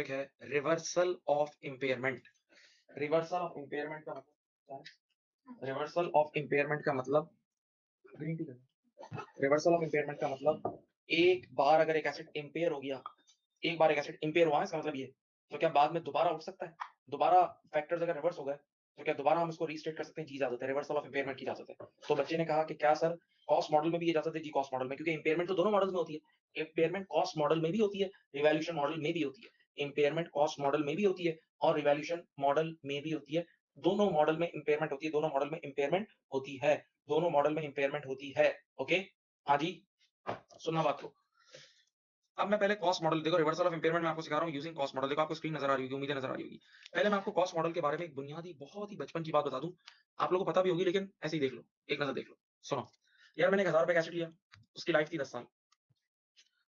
Topic है reversal of impairment. Reversal of impairment का मतलब क्या है? रिवर्सल ऑफ इम्पेयरमेंट का मतलब green tea reversal of impairment का मतलब एक बार अगर एक एसिड इम्पेयर हो गया, एक बार एक एसिड इम्पेयर हुआ है, इसका मतलब ये तो क्या बाद में दोबारा उठ सकता है? दोबारा फैक्टर्स अगर रिवर्स हो गए तो क्या दोबारा हम इसको रीस्टेट कर सकते हैं? जी इजाजत है, रिवर्सल ऑफ इम्पेयरमेंट की इजाजत है। तो बच्चे ने कहा कि क्या सर कॉस्ट मॉडल में भी इजाजत है? जी कॉस्ट मॉडल में, क्योंकि इम्पेयरमेंट तो दोनों मॉडल्स में होती है। इम्पेयरमेंट कॉस्ट मॉडल में भी होती है, रिवैल्यूएशन मॉडल में भी होती है। इम्पेयरमेंट कॉस्ट मॉडल में भी होती है और रिवैल्यूएशन मॉडल में भी होती है। दोनों मॉडल में इम्पेयरमेंट होती है, दोनों मॉडल में इम्पेयरमेंट होती है, दोनों मॉडल में इम्पेयरमेंट होती है। ओके, हाँ जी, सुनना बात को। अब मैं पहले कॉस्ट मॉडल देखो, रिवर्सल ऑफ इम्पेयरमेंट मैं आपको सिखा रहा हूँ यूजिंग कॉस्ट मॉडल। देखो आपको स्क्रीन नजर आ रही होगी, उम्मीदें नजर आ रही होगी। पहले मैं आपको कॉस्ट मॉडल के बारे में एक बुनियादी बहुत ही बचपन की बात बता दूं, आप लोगों को पता भी होगी लेकिन ऐसे ही देख लो, एक नजर देख लो। सुनो यार, मैंने 1000 रुपए का एसेट लिया, उसकी लाइफ थी 10 साल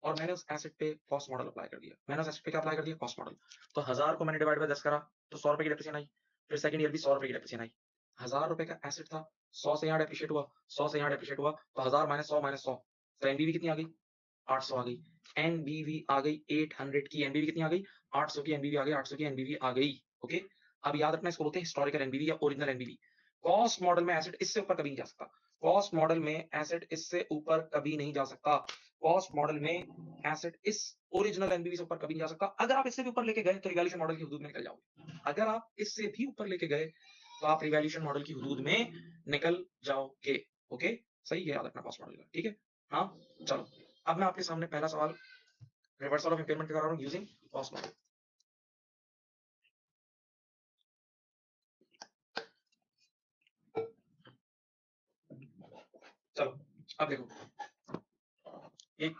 और मैंने उस एसेट पे कॉस्ट मॉडल अप्लाई कर दिया। मैंने उस एसेट पे क्या अप्लाई कर दिया? Cost model. तो 1000 को मैंने डिवाइड बाय 10 करा तो 100 रुपए की डेप्रिसिएशन आई। फिर सेकंड ईयर भी 100 रुपए की डेप्रिसिएशन आई। 1000 रुपए का एसेट था, 100 से यहाँ डेप्रिशिएट हुआ, 100 से यहाँ डेप्रिशिएट हुआ, तो 1000 माइनस 100 माइनस 100, तो एनबीवी कितनी आ गई? 800 आ गई। एनबीवी आ गई 800 की। एनबीवी कितनी आ गई? 800 की एनबीवी आ गई, 800 की एनबीवी आ गई। ओके, अब याद रखना, इसको बोलते हैं हिस्टोरिकल एनबीवी या ओरिजिनल एनबीवी। कॉस्ट मॉडल में एसेट इससे ऊपर कभी नहीं जा सकता। कॉस्ट मॉडल में एसेट इससे ऊपर कभी नहीं जा सकता। कॉस्ट मॉडल में एसेट इस ओरिजिनल एनबीवी से ऊपर कभी नहीं जा सकता। अगर आप इससे भी ऊपर लेके गए तो रिवैल्यूएशन मॉडल की हदूद में निकल जाओगे। अगर आप इससे भी ऊपर लेके गए तो आप रिवैल्यूएशन मॉडल की हदूद में निकल जाओगे। ओके, सही है, याद रखना कॉस्ट मॉडल का, ठीक है। हाँ, चलो अब मैं आपके सामने पहला सवाल रिवर्सल ऑफ इम्पेयरमेंट करा रहा हूँ यूजिंग कॉस्ट मॉडल। चलो अब देखो, एक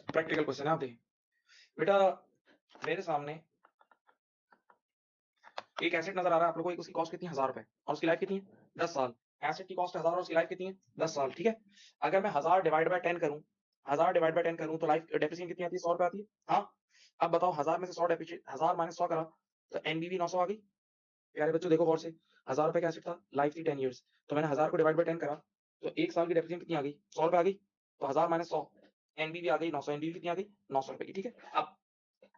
प्रैक्टिकल क्वेश्चन है, आप देखिए बेटा, मेरे सामने एक एसेट नजर आ रहा है आप लोगों को, उसकी कॉस्ट कितनी है? 1000 रुपए और उसकी लाइफ कितनी है? 10 साल। एसेट की कॉस्ट 1000 और उसकी लाइफ कितनी है? 10 साल, ठीक है। अगर मैं 1000 डिवाइड बाय 10 करूं, 1000 डिवाइड बाय 10 करूं तो लाइफ डेप्रिसिएशन कितनी आती है? 100 रुपए आती है। हाँ, अब बताओ 1000 में से 100 डेप्रिसिएट, 1000 माइनस 100 करा तो एनबीवी 900 आ गई। प्यारे बच्चों देखो गौर से, 1000 रुपए का एसेट था, लाइफ थी 10 इयर्स, तो मैंने 1000 को डिवाइड बाय 10 करा तो एक साल की डेप्रिसिएशन कितनी आ गई? 100 रुपए आ गई। तो 1000 माइनस 100, एनबीवी आ गई 900, एनबीवी कितनी आ गई? 900 रुपए की, ठीक है। अब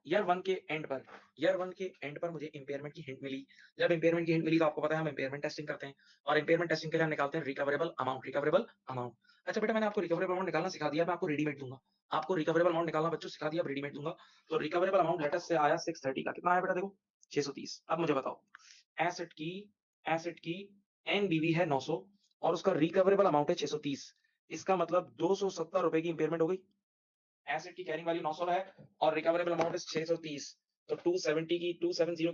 ईयर 1 के एंड पर, ईयर 1 के एंड पर मुझे इम्पेयरमेंट की हिंट मिली। जब इम्पेयरमेंट की हिंट मिली तो आपको पता है हम इम्पेयरमेंट टेस्टिंग करते हैं और इम्पेयरमेंट टेस्टिंग के लिए हम निकालते हैं रिकवरेबल अमाउंट। रिकवरेबल अमाउंट, अच्छा बेटा मैंने आपको रिकवरेबल अमाउंट निकालना सिखा दिया, मैं आपको रेडीमेड दूंगा। आपको रिकवरेबल अमाउंट निकालना बच्चों सिखा दिया, अब रेडीमेड दूंगा। तो रिकवरेबल अमाउंट लेटेस्ट से आया 630 का, कितना आया बेटा? देखो 630। अब मुझे बताओ, एसेट की एनबीवी है 900 और उसका रिकवरेबल अमाउंट है 630, इसका मतलब 270 रुपए की इंपेयरमेंट हो गई। एसेट की कैरिंग वैल्यू 900 है और रिकवरेबल अमाउंट है 630, तो 270 की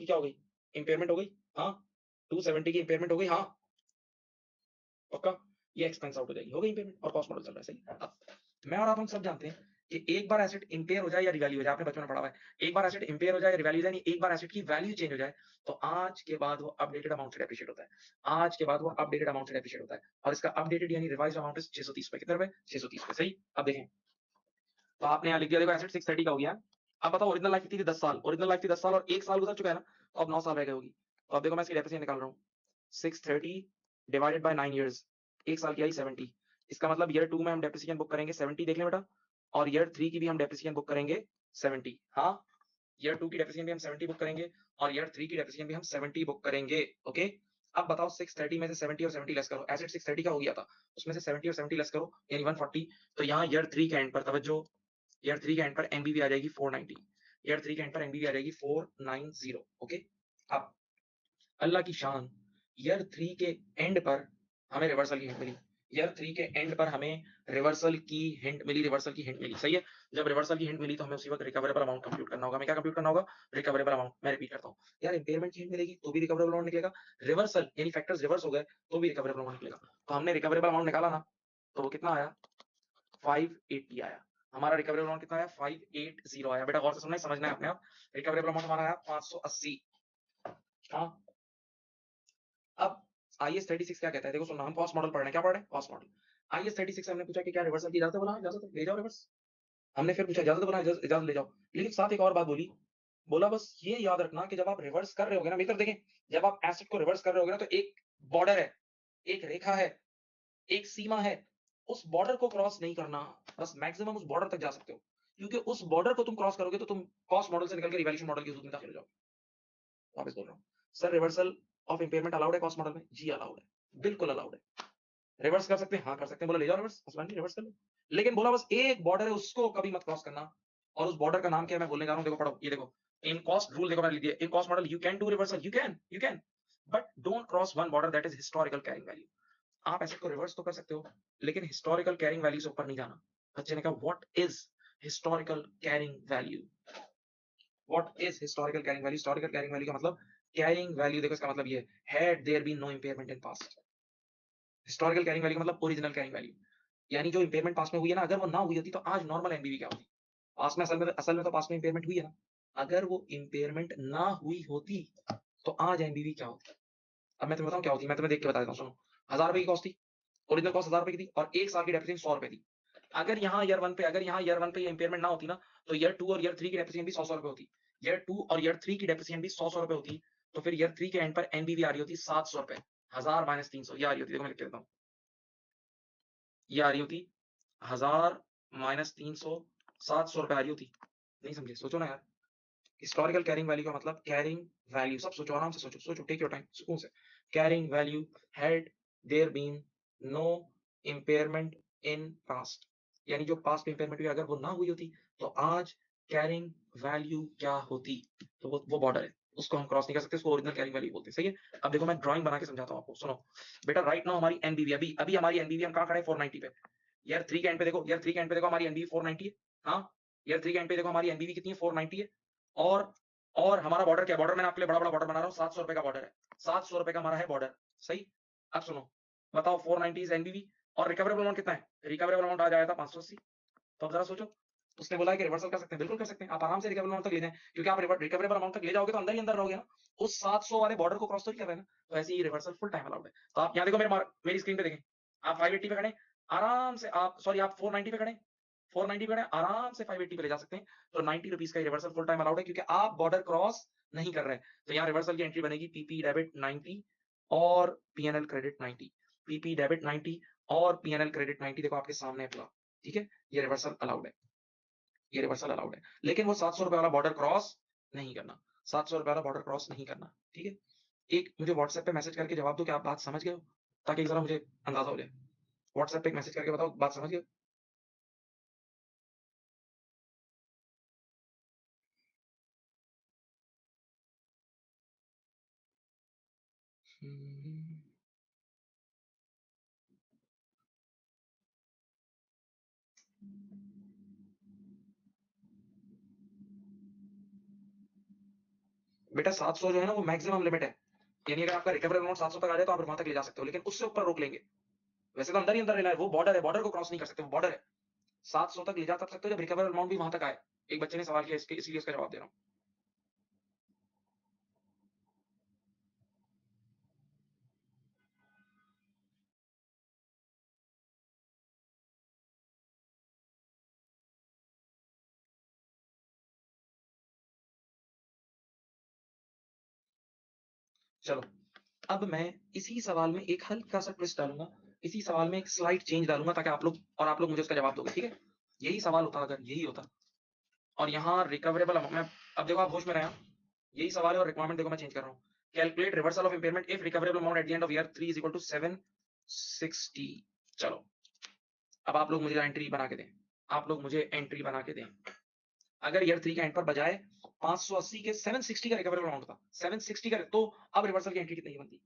क्या हो गई? इंपेयरमेंट हो गई। हाँ, 270 की इंपेयरमेंट हो गई। हाँ पक्का, ये एक्सपेंस आउट हो जाएगी, हो गई इंपेयरमेंट और कॉस्ट मॉडल चल रहा है सही। अब मैं और आप हम सब जानते हैं कि एक बार एसेट इंपेयर हो जाए या रिवैल्यू हो जाए, आपने बचपन में पढ़ा हुआ है, एक बार एसेट इंपेयर हो जाए या रिवैल्यू हो जाए, एक बार एसेट की वैल्यू चेंज हो जाए तो आज के बाद वो अपडेटेड अमाउंट से डेप्रिशिएट होता है। आज के बाद वो अपडेटेड अमाउंट से डेप्रिशिएट होता है और इसका अपडेटेड यानी रिवाइज्ड अमाउंट है 630 रुपए। कितने रुपए? 630 रुपए, सही। अब देखें, तो आपने यहाँ लिख दिया, देखो एसेट 630 का हो गया। अब बताओ ओरिजिनल लाइफ कितनी थी? 10 साल। ओरिजिनल लाइफ थी 10 साल और एक साल गुजर चुका है ना, तो अब 9 साल रह गए होगी। तो अब देखो मैं इसकी डेप्रिसिएशन निकाल रहा हूँ, 630 डिवाइडेड बाय 9 इयर्स, एक साल की आई 70। इसका मतलब ईयर 2 में हम डेप्रिसिएशन बुक करेंगे 70, देख लें बेटा, और ईयर 3 की भी हम डेप्रिसिएशन बुक करेंगे 70। हाँ, ईयर 2 की डेप्रिसिएशन भी हम 70 बुक करेंगे और ईयर 3 की डेप्रिसिएशन भी हम 70 बुक करेंगे। ओके, अब बताओ 630 में से 70 और 70 लेस करो, एसेट 630 का हो गया था, उसमें से 70 और 70 लेस करो यानी 140। तो यहाँ ईयर 3 के एंड पर तवज्जो, ईयर 3 के एंड पर एनबीवी आ जाएगी 490। ईयर 3 के एंड पर एनबीवी आ जाएगी 490। ओके, अब अल्लाह की शान, ईयर 3 के एंड पर हमें रिवर्सल की हिंट मिली। ईयर 3 के एंड पर हमें रिवर्सल की हिंट मिली, रिवर्सल की हिंट मिली, सही है। जब रिवर्सल की हिंट मिली तो हमें उसी वक्त रिकवरेबल अमाउंट कंप्यूट करना होगा। हमें क्या कंप्यूट करना होगा? Recoverable amount. मैं रिपीट करता हूँ यार, इंपेयरमेंट की हिंट मिलेगी तो भी रिकवरेबल अमाउंट निकलेगा, रिवर्सल यानी फैक्टर्स रिवर्स हो गए तो भी रिकवरेबल अमाउंट निकलेगा। तो हमने रिकवरेबल अमाउंट निकाला ना, तो वो कितना आया? 580 आया। हमारा रिकवरेबल अमाउंट कितना आया? 580 आया। बेटा गौर से सुनना है, समझना है अपने आप। रिकवरेबल अमाउंट हमारा आया 580। हाँ, अब आईएस 36 क्या कहता है? देखो सुनना, हम कॉस्ट मॉडल पढ़ रहे हैं, क्या पढ़ रहे हैं? Cost model. आईएस 36 से हमने पूछा कि क्या रिवर्सल की इजाजत है? बोला हाँ, इजाजत है, ले जाओ रिवर्स। हमने फिर पूछा इजाजत है? बोला इजाजत ले जाओ। लेकिन साथ एक और बात बोली, बोला बस ये याद रखना कि जब आप रिवर्स कर रहे होगे ना, मेरी तरफ देखें, जब आप एसेट को रिवर्स कर रहे होगे ना तो एक बॉर्डर है, एक रेखा है, एक सीमा है, उस बॉर्डर को क्रॉस नहीं करना। बस मैक्सिमम उस बॉर्डर तक जा सकते हो। क्योंकि उस बॉर्डर को तुम क्रॉस करोगे तो तुम कॉस्ट मॉडल से निकल के रिवैल्यूएशन मॉडल के सूत्र में दाखिल हो जाओगे। वापस बोल रहा हूँ, sir reversal of impairment allowed है कॉस्ट मॉडल में? जी अलाउड है, बिल्कुल अलाउड है। रिवर्स कर सकते हैं? हाँ, कर सकते हैं। बोला ले जाओ रिवर्स, मसला नहीं, रिवर्स कर लो। लेकिन बोला बस एक बॉर्डर है उसको कभी मत क्रॉस करना, और उस बॉर्डर का नाम क्या है मैं बोलने जा रहा हूँ, देखो पढ़ो, ये देखो। इन कॉस्ट रूल देखो मैंने लिख दिया, in cost model you can do reversal, you can, but don't cross one border that is historical carrying value. आप एसेट को रिवर्स तो कर सकते हो, लेकिन हिस्टोरिकल कैरिंग वैल्यू से ऊपर नहीं जाना। बच्चे ने कहा what is historical carrying value? What is historical carrying value? Historical carrying value का मतलब कैरिंग वैल्यू, देखो इसका मतलब ये है, had there been no impairment in past. Historical carrying value का मतलब ओरिजिनल कैरिंग वैल्यू, यानी जो इम्पेयरमेंट पास्ट में हुई है ना, अगर वो ना हुई होती तो आज नॉर्मल एनबीवी क्या होती? पास्ट में असल में तो पास्ट में इम्पेयरमेंट हुई है ना, अगर वो इम्पेयरमेंट ना हुई होती तो आज एनबीवी क्या होती? अब मैं तुम्हें बताऊं क्या होती, मैं तुम्हें देख के बता देता हूँ, सुनो। 1000 रुपए की कॉस्ट थी, ओरिजिनल कॉस्ट 1000 रुपए की थी, और एक साल की डेप्रिसिएशन 100 रुपए थी। अगर यहाँ ईयर वन पे ये इम्पेयरमेंट ना होती ना, तो ईयर 2 और ईयर 3 की डेप्रिसिएशन भी 100 रुपए होती। ईयर 2 और ईयर 3 की डेप्रिसिएशन भी 100 रुपए होती, तो फिर ईयर 3 के एंड पर एनबीवी आ रही होती 700 रुपए। 1000 माइनस 300 ये आ रही होती, देखो मैं लिख के देता हूँ, ये आ रही होती 1000 माइनस 300, 700 रुपए आ रही होती। नहीं समझे? सोचो ना यार। हिस्टोरिकल कैरिंग वैल्यू का मतलब कैरिंग वैल्यू, सब सोचो, आराम से सोचो, सोचो, टेक योर टाइम, सुकून से। Carrying value, had there been no impairment in past, यानी जो पास्ट में इम्पेयरमेंट हुई अगर वो ना हुई होती तो आज कैरिंग वैल्यू क्या होती? तो वो बॉर्डर है, उसको हम क्रॉस नहीं कर सकते, उसको ओरिजिनल कैरिंग वैल्यू बोलते हैं। सही है? अब देखो मैं ड्राइंग बना के समझाता हूँ आपको, सुनो। बेटा राइट नाउ हमारी एनबीवी, अभी अभी हमारी एनबीवी हम कहाँ खड़े हैं? 490 पे। ईयर 3 के एंड पे देखो, ईयर 3 के एंड पे देखो हमारी एनबीवी 490 है। हाँ, ईयर 3 के एंड पे देखो हमारी एनबीवी कितनी है? 490 है। और और हमारा बॉर्डर क्या है? बॉर्डर मैंने आपके लिए बड़ा बड़ा बॉर्डर बना रहा हूँ, 700 रुपए का बॉर्डर है। 700 रुपए का हमारा है बॉर्डर। सही। अब सुनो, बताओ 490 इज एनबीवी, और रिकवरेबल अमाउंट कितना है? रिकवरेबल अमाउंट आ जाया था 580। तो अब जरा सोचो, उसने बोला है कि रिवर्सल कर सकते हैं, बिल्कुल कर सकते हैं, आप आराम से रिकवरेबल अमाउंट तक ले जाएं, क्योंकि आप रिकवरेबल अमाउंट तक ले जाओगे तो अंदर ही अंदर रहोगे ना, उस 700 वाले बॉर्डर को क्रॉस तो नहीं कर रहे ना, तो ऐसे ही रिवर्सल फुल टाइम अलाउड है। तो आप यहाँ देखो, मेरी स्क्रीन पे देखें, आप 580 पे खड़े, आराम से आप, सॉरी आप 490 पे खड़े, 490 पे खड़े, आराम से 580 पे ले जा सकते हैं। तो 90 रुपीज का रिवर्सल फुल टाइम अलाउड है, क्योंकि आप बॉर्डर क्रॉस नहीं कर रहे हैं। तो यहाँ रिवर्सल की एंट्री बनेगी पीपी डेबिट 90 और पीएनएल क्रेडिट 90। पीपी डेबिट 90 और पीएनएल क्रेडिट 90 देखो आपके सामने है पूरा। ठीक है, ये रिवर्सल अलाउड है, ये रिवर्सल अलाउड है, लेकिन वो 700 रुपए वाला बॉर्डर क्रॉस नहीं करना। 700 रुपए वाला बॉर्डर क्रॉस नहीं करना। ठीक है, एक मुझे व्हाट्सएप पे मैसेज करके जवाब दो कि आप बात समझ गए हो, ताकि जरा मुझे अंदाजा हो जाए। व्हाट्सएप पे एक मैसेज करके बताओ बात समझ गए हो? हम्म, बेटा 700 जो है ना वो मैक्सिमम लिमिट है, यानी अगर आपका रिकवरी अमाउंट 700 तक आ जाए तो आप वहां तक ले जा सकते हो, लेकिन उससे ऊपर रोक लेंगे। वैसे तो अंदर ही अंदर रहना है, वो बॉर्डर है, बॉर्डर को क्रॉस नहीं कर सकते, वो बॉर्डर है। 700 तक ले जा तब सकते हो जब रिकवरी अमाउंट भी वहां तक आए। एक बच्चे ने सवाल किया, इसके इसीलिए इसका जवाब दे रहा हूँ। चलो, अब मैं इसी सवाल में एक हल्का सा ट्विस्ट डालूंगा, इसी सवाल में एक स्लाइट चेंज डालूंगा, ताकि आप लोग मुझे उसका जवाब दोगे। ठीक है, यही सवाल होता अगर यही होता, और यहाँ रिकवरेबल अमाउंट में, अब देखो आप होश में रहे, यही सवाल है और रिक्वायरमेंट देखो मैं चेंज कर रहा हूँ। Calculate reversal of impairment if recoverable amount at the end of year 3 is equal to 760। चलो, अब आप लोग मुझे एंट्री बना के दें, आप लोग मुझे एंट्री बना के दें। अगर ईयर 3 के एंड पर बजाय 580 के 760 का रिकवरेबल अमाउंट था, 760 का, तो अब रिवर्सल की एंट्री कितनी बनती?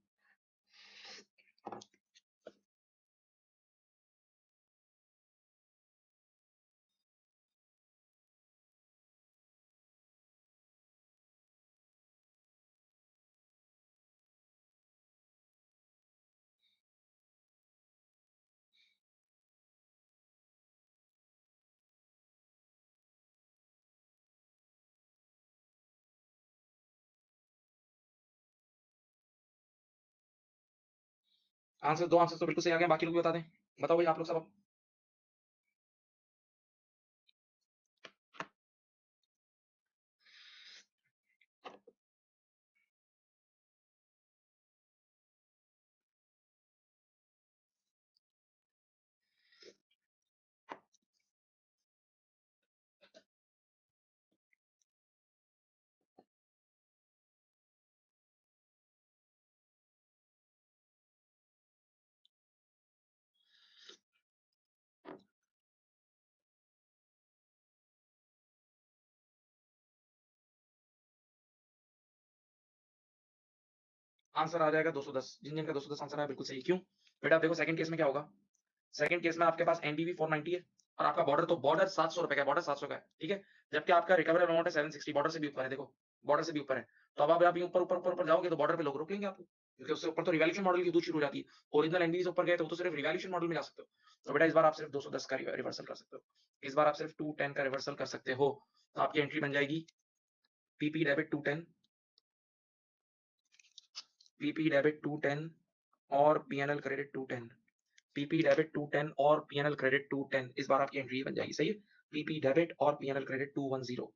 आंसर, दो आंसर तो बिल्कुल सही आ गए, बाकी लोग भी बता दें। बताओ भाई आप लोग सब। आंसर आ जाएगा 210। जिन जिनका 210 आंसर आया बिल्कुल सही। क्यों? बेटा देखो सेकंड केस में क्या होगा? सेकंड केस में आपके पास एनडीवी 490 है और आपका बॉर्डर 700 रुपए का है, बॉर्डर 700 का है, ठीक है? जबकि आपका रिकवरेबल अमाउंट है 760, बॉर्डर से भी ऊपर है देखो, बॉर्डर से भी ऊपर है। तो अब आप ये ऊपर जाओगे तो बॉर्डर पे लोग रोकेंगे आपको, क्योंकि उससे ऊपर तो रिवैल्यूएशन मॉडल की दूध शुरू हो जाती है। ओरिजिनल एनडीवी से ऊपर गए तो वो तो सिर्फ रिवैल्यूएशन मॉडल में जा सकते हो। तो बेटा इस बार आप सिर्फ 210 का रिवर्सल कर सकते हो। इस बार आप सिर्फ 210 का रिवर्सल कर सकते हो। तो आपकी एंट्री बन जाएगी पीपी डेबिट 210, पीपी डेबिट 210 और पीएनएल क्रेडिट 210, पीपी डेबिट 210 और पीएनएल क्रेडिट 210। इस बार आपकी एंट्री बन जाएगी, सही है? पीपी डेबिट और पीएनएल क्रेडिट 210।